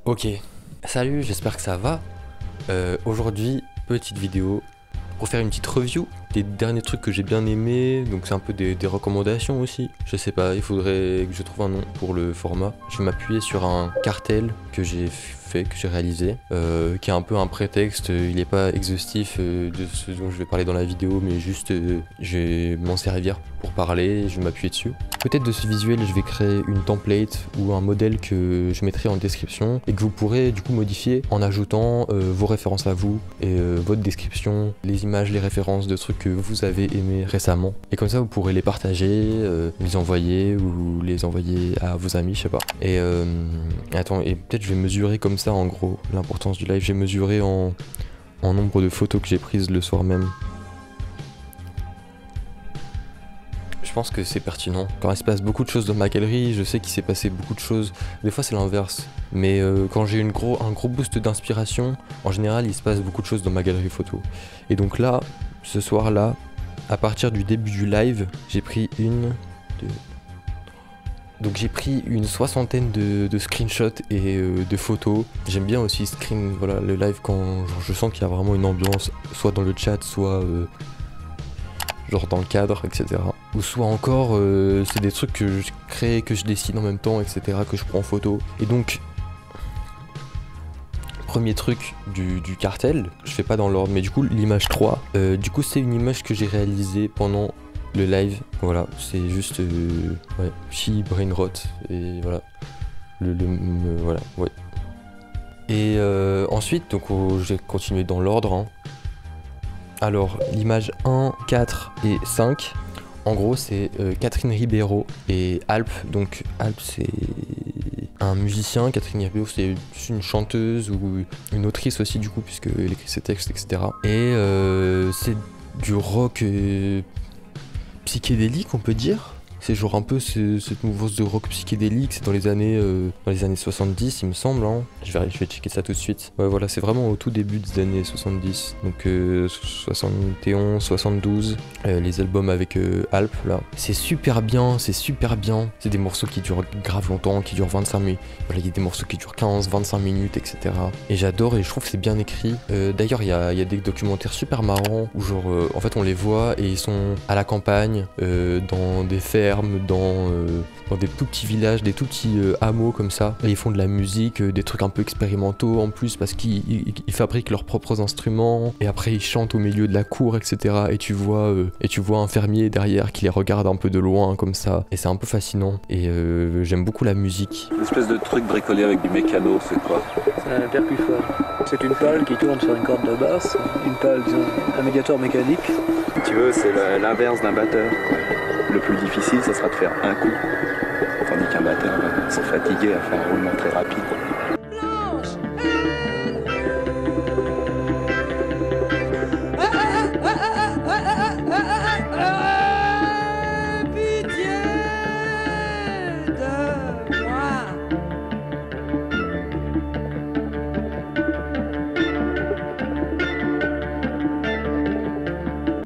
Ok, salut, j'espère que ça va. Aujourd'hui, petite vidéo pour faire une petite review des derniers trucs que j'ai bien aimés. Donc c'est un peu des recommandations aussi. Je sais pas, il faudrait que je trouve un nom pour le format. Je vais m'appuyer sur un cartel que j'ai fait, que j'ai réalisé, qui est un peu un prétexte. Il n'est pas exhaustif de ce dont je vais parler dans la vidéo, mais juste je vais m'en servir pour parler, je vais m'appuyer dessus. Peut-être de ce visuel, je vais créer une template ou un modèle que je mettrai en description et que vous pourrez du coup modifier en ajoutant vos références à vous et votre description, les images, les références de trucs que vous avez aimés récemment. Et comme ça, vous pourrez les partager, les envoyer ou les envoyer à vos amis, je sais pas. Et attends, et peut-être je vais mesurer comme ça en gros l'importance du live. J'ai mesuré en nombre de photos que j'ai prises le soir même. Je pense que c'est pertinent. Quand il se passe beaucoup de choses dans ma galerie, je sais qu'il s'est passé beaucoup de choses. Des fois c'est l'inverse. Mais quand j'ai un gros boost d'inspiration, en général il se passe beaucoup de choses dans ma galerie photo. Et donc là, ce soir-là, à partir du début du live, j'ai pris donc j'ai pris une soixantaine de screenshots et de photos. J'aime bien aussi voilà, le live quand genre, je sens qu'il y a vraiment une ambiance, soit dans le chat, soit genre dans le cadre, etc. Ou soit encore, c'est des trucs que je crée, que je dessine en même temps, etc., que je prends en photo. Et donc, premier truc du cartel, je fais pas dans l'ordre, mais du coup, l'image 3, du coup, c'est une image que j'ai réalisée pendant le live. Voilà, c'est juste, ouais, chi, brain rot, et voilà. Voilà, ouais. Et ensuite, donc, j'ai continué dans l'ordre, hein. Alors, l'image 1, 4 et 5, en gros, c'est Catherine Ribeiro et Alp. Donc, Alp, c'est un musicien. Catherine Ribeiro, c'est une chanteuse ou une autrice aussi, du coup, puisqu'elle écrit ses textes, etc. Et c'est du rock psychédélique, on peut dire. C'est genre un peu cette mouvance de rock psychédélique, c'est dans les années 70 il me semble, hein. Je vais checker ça tout de suite. Ouais voilà, c'est vraiment au tout début des années 70, donc 71, 72, les albums avec Alp là. C'est super bien, c'est super bien. C'est des morceaux qui durent grave longtemps, qui durent 25 minutes. Voilà, il y a des morceaux qui durent 15, 25 minutes, etc. Et j'adore et je trouve que c'est bien écrit. D'ailleurs, il y a des documentaires super marrants où genre, en fait on les voit et ils sont à la campagne, dans des fermes, dans des tout petits villages, des tout petits hameaux comme ça. Et ils font de la musique, des trucs un peu expérimentaux en plus parce qu'ils fabriquent leurs propres instruments et après ils chantent au milieu de la cour, etc. Et tu vois un fermier derrière qui les regarde un peu de loin comme ça. Et c'est un peu fascinant. Et j'aime beaucoup la musique. Une espèce de truc bricolé avec du mécano, c'est quoi? C'est un percuphone. C'est une pale qui tourne sur une corde de basse, une pale, disons, un médiator mécanique. Si tu veux, c'est l'inverse d'un batteur. Le plus difficile, ça sera de faire un coup. Tandis qu'un batteur va se fatiguer à faire un roulement très rapide.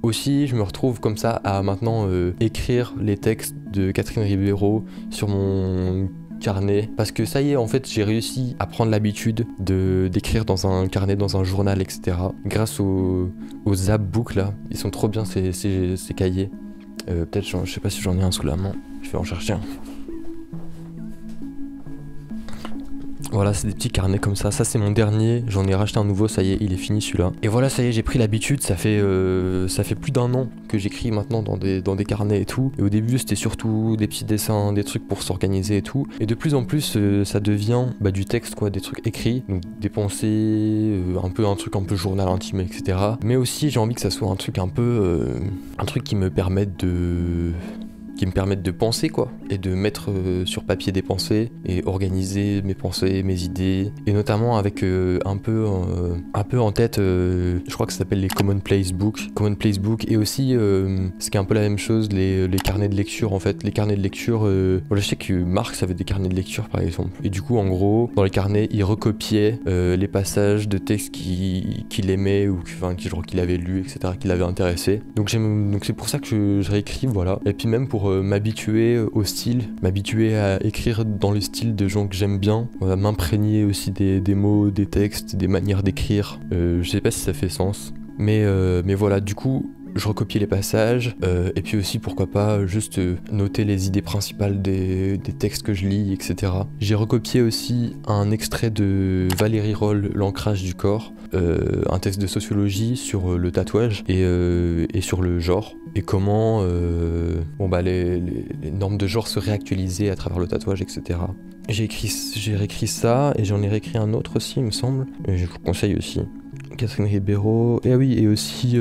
Aussi, je me retrouve comme ça à maintenant écrire les textes de Catherine Ribeiro sur mon carnet, parce que ça y est, en fait j'ai réussi à prendre l'habitude d'écrire dans un carnet, dans un journal, etc. Grâce aux Zapbook là, ils sont trop bien ces cahiers. Peut-être, je sais pas si j'en ai un sous la main, je vais en chercher un. Voilà, c'est des petits carnets comme ça. Ça, c'est mon dernier. J'en ai racheté un nouveau. Ça y est, il est fini celui-là. Et voilà, ça y est, j'ai pris l'habitude. Ça fait plus d'1 an que j'écris maintenant dans des carnets et tout. Et au début, c'était surtout des petits dessins, des trucs pour s'organiser et tout. Et de plus en plus, ça devient du texte, quoi, des trucs écrits. Donc des pensées, un truc un peu journal intime, etc. Mais aussi, j'ai envie que ça soit un truc un peu, un truc qui me permette de penser, quoi, et de mettre sur papier des pensées et organiser mes pensées, mes idées, et notamment avec un peu en tête, je crois que ça s'appelle les Commonplace Book, et aussi ce qui est un peu la même chose, les carnets de lecture en fait, les carnets de lecture, voilà, je sais que Marx avait des carnets de lecture par exemple, et du coup en gros dans les carnets il recopiait les passages de textes qu'il aimait ou qu'il avait lu, etc., qui l'avait intéressé, donc c'est pour ça que je réécris, voilà, et puis même pour pour m'habituer au style, m'habituer à écrire dans le style de gens que j'aime bien, m'imprégner aussi des mots, des textes, des manières d'écrire. Je sais pas si ça fait sens, mais voilà, du coup je recopiais les passages, et puis aussi pourquoi pas juste noter les idées principales des textes que je lis, etc. J'ai recopié aussi un extrait de Valérie Roll, L'ancrage du corps, un texte de sociologie sur le tatouage et sur le genre, et comment les normes de genre se réactualisaient à travers le tatouage, etc. J'ai réécrit ça, et j'en ai réécrit un autre aussi, il me semble, et je vous conseille aussi. Catherine Ribeiro, et oui, et aussi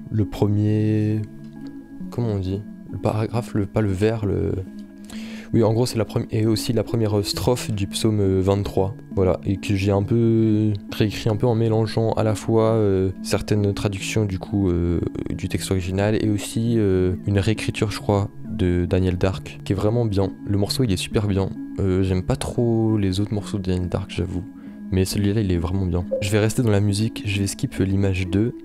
le premier... Comment on dit? Le paragraphe, pas le vers, le... Oui, en gros, c'est et aussi la première strophe du psaume 23. Voilà, et que j'ai un peu réécrit un peu en mélangeant à la fois certaines traductions du coup du texte original, et aussi une réécriture, je crois, de Daniel Dark, qui est vraiment bien. Le morceau, il est super bien. J'aime pas trop les autres morceaux de Daniel Dark, j'avoue. Mais celui-là, il est vraiment bien. Je vais rester dans la musique, je vais skip l'image 2.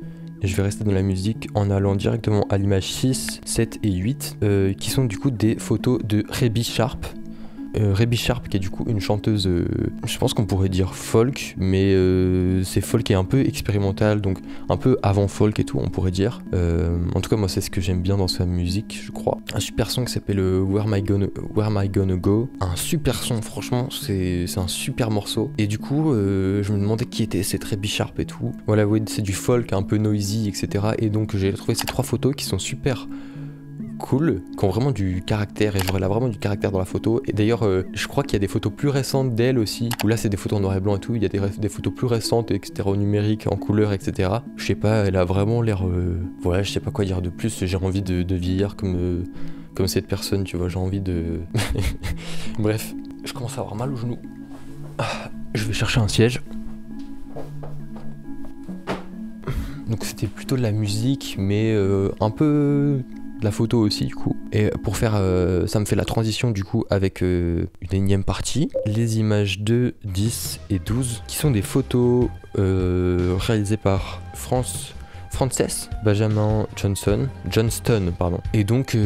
Et je vais rester dans la musique en allant directement à l'image 6, 7 et 8, qui sont du coup des photos de Rebbie Sharp. Rebbie Sharp, qui est du coup une chanteuse, je pense qu'on pourrait dire folk, mais c'est folk et un peu expérimental, donc un peu avant folk et tout, on pourrait dire. En tout cas, moi, c'est ce que j'aime bien dans sa musique, je crois. Un super son qui s'appelle Where Am I Gonna Go. Un super son, franchement, c'est un super morceau. Et du coup, je me demandais qui était cette Rebbie Sharp et tout. Voilà, oui, c'est du folk un peu noisy, etc. Et donc, j'ai trouvé ces 3 photos qui sont super cool, qui ont vraiment du caractère, et je vois là vraiment du caractère dans la photo. Et d'ailleurs je crois qu'il y a des photos plus récentes d'elle aussi, où là c'est des photos en noir et blanc et tout, il y a des photos plus récentes, etc., au numérique, en couleur, etc. Je sais pas, elle a vraiment l'air voilà, je sais pas quoi dire de plus, j'ai envie de vieillir comme cette personne, tu vois, j'ai envie de... Bref, je commence à avoir mal au genou. Je vais chercher un siège. Donc c'était plutôt de la musique, mais un peu de la photo aussi du coup. Et pour faire, ça me fait la transition du coup avec une énième partie. Les images 2, 10 et 12, qui sont des photos réalisées par Frances Benjamin Johnston, pardon. Et donc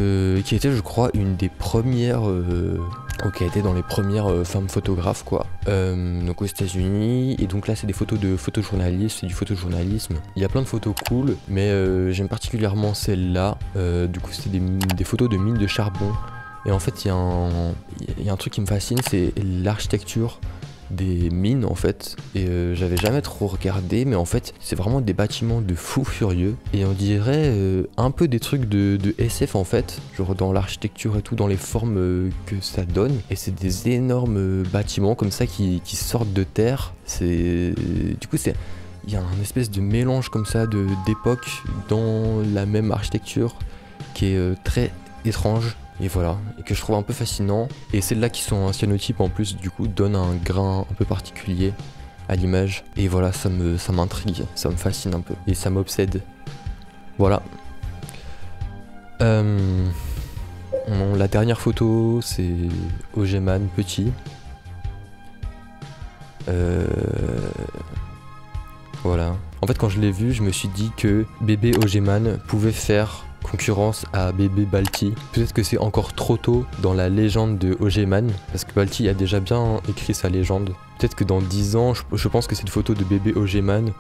qui était, je crois, une des premières... qui a été dans les premières femmes photographes quoi, donc aux États-Unis. Et donc là c'est des photos de photojournalistes, c'est du photojournalisme. Il y a plein de photos cool, mais j'aime particulièrement celle-là. Du coup c'était des photos de mines de charbon. Et en fait il y a un truc qui me fascine, c'est l'architecture des mines en fait, et j'avais jamais trop regardé, mais en fait c'est vraiment des bâtiments de fous furieux, et on dirait un peu des trucs de SF en fait, genre dans l'architecture et tout, dans les formes que ça donne. Et c'est des énormes bâtiments comme ça qui sortent de terre. Du coup il y a un espèce de mélange comme ça d'époque dans la même architecture qui est très étrange. Et voilà, et que je trouve un peu fascinant. Et celles-là qui sont en cyanotype en plus, du coup, donnent un grain un peu particulier à l'image. Et voilà, ça m'intrigue, ça me fascine un peu. Et ça m'obsède. Voilà. La dernière photo, c'est Ogeman petit. Voilà. En fait, quand je l'ai vu, je me suis dit que bébé Ogeman pouvait faire concurrence à bébé Balti. Peut-être que c'est encore trop tôt dans la légende de Ogeman, parce que Balti a déjà bien écrit sa légende. Peut-être que dans 10 ans, je pense que cette photo de bébé Ogeman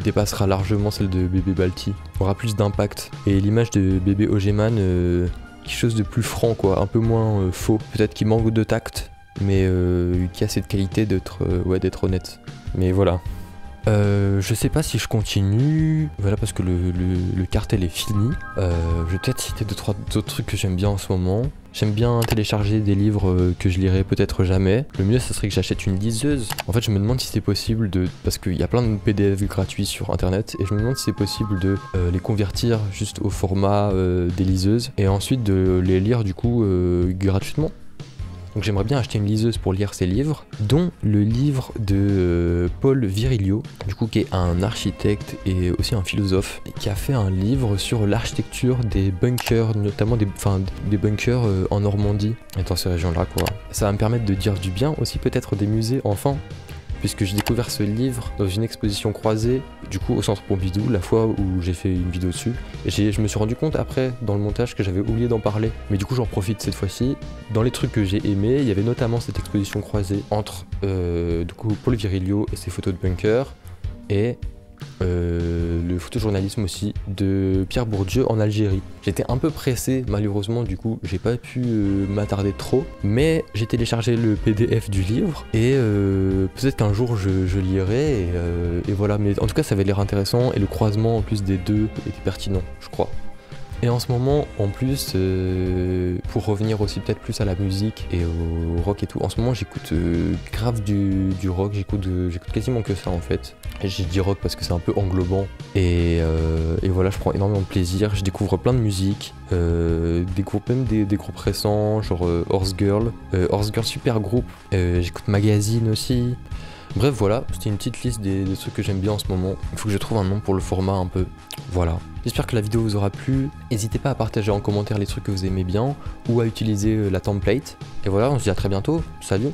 dépassera largement celle de bébé Balti, aura plus d'impact. Et l'image de bébé Ogeman, quelque chose de plus franc quoi, un peu moins faux. Peut-être qu'il manque de tact, mais qui a cette qualité d'être honnête. Mais voilà. Je sais pas si je continue, voilà, parce que le cartel est fini. Je vais peut-être citer 2-3 autres trucs que j'aime bien en ce moment. J'aime bien télécharger des livres que je lirai peut-être jamais. Le mieux, ça serait que j'achète une liseuse. En fait, je me demande si c'est possible parce qu'il y a plein de PDF gratuits sur internet, et je me demande si c'est possible de les convertir juste au format des liseuses, et ensuite de les lire du coup gratuitement. Donc j'aimerais bien acheter une liseuse pour lire ces livres, dont le livre de Paul Virilio, du coup qui est un architecte et aussi un philosophe, qui a fait un livre sur l'architecture des bunkers, notamment des bunkers en Normandie et dans ces régions-là quoi. Ça va me permettre de dire du bien aussi peut-être des musées enfin, puisque j'ai découvert ce livre dans une exposition croisée, du coup au Centre Pompidou, la fois où j'ai fait une vidéo dessus. Et je me suis rendu compte après, dans le montage, que j'avais oublié d'en parler. Mais du coup j'en profite cette fois-ci. Dans les trucs que j'ai aimés, il y avait notamment cette exposition croisée entre du coup, Paul Virilio et ses photos de bunker, et le photojournalisme aussi de Pierre Bourdieu en Algérie. J'étais un peu pressé, malheureusement, du coup j'ai pas pu m'attarder trop, mais j'ai téléchargé le PDF du livre et peut-être qu'un jour je lirai et voilà, mais en tout cas ça avait l'air intéressant et le croisement en plus des deux était pertinent, je crois. Et en ce moment, en plus, pour revenir aussi peut-être plus à la musique et au rock et tout, en ce moment j'écoute grave du rock, j'écoute quasiment que ça en fait. Et j'ai dit rock parce que c'est un peu englobant. Et voilà, je prends énormément de plaisir, je découvre plein de musique, découvre même des groupes récents, genre Horse Girl, super groupe, j'écoute Magazine aussi. Bref voilà, c'était une petite liste des trucs que j'aime bien en ce moment. Il faut que je trouve un nom pour le format un peu. Voilà. J'espère que la vidéo vous aura plu. N'hésitez pas à partager en commentaire les trucs que vous aimez bien ou à utiliser la template. Et voilà, on se dit à très bientôt. Salut!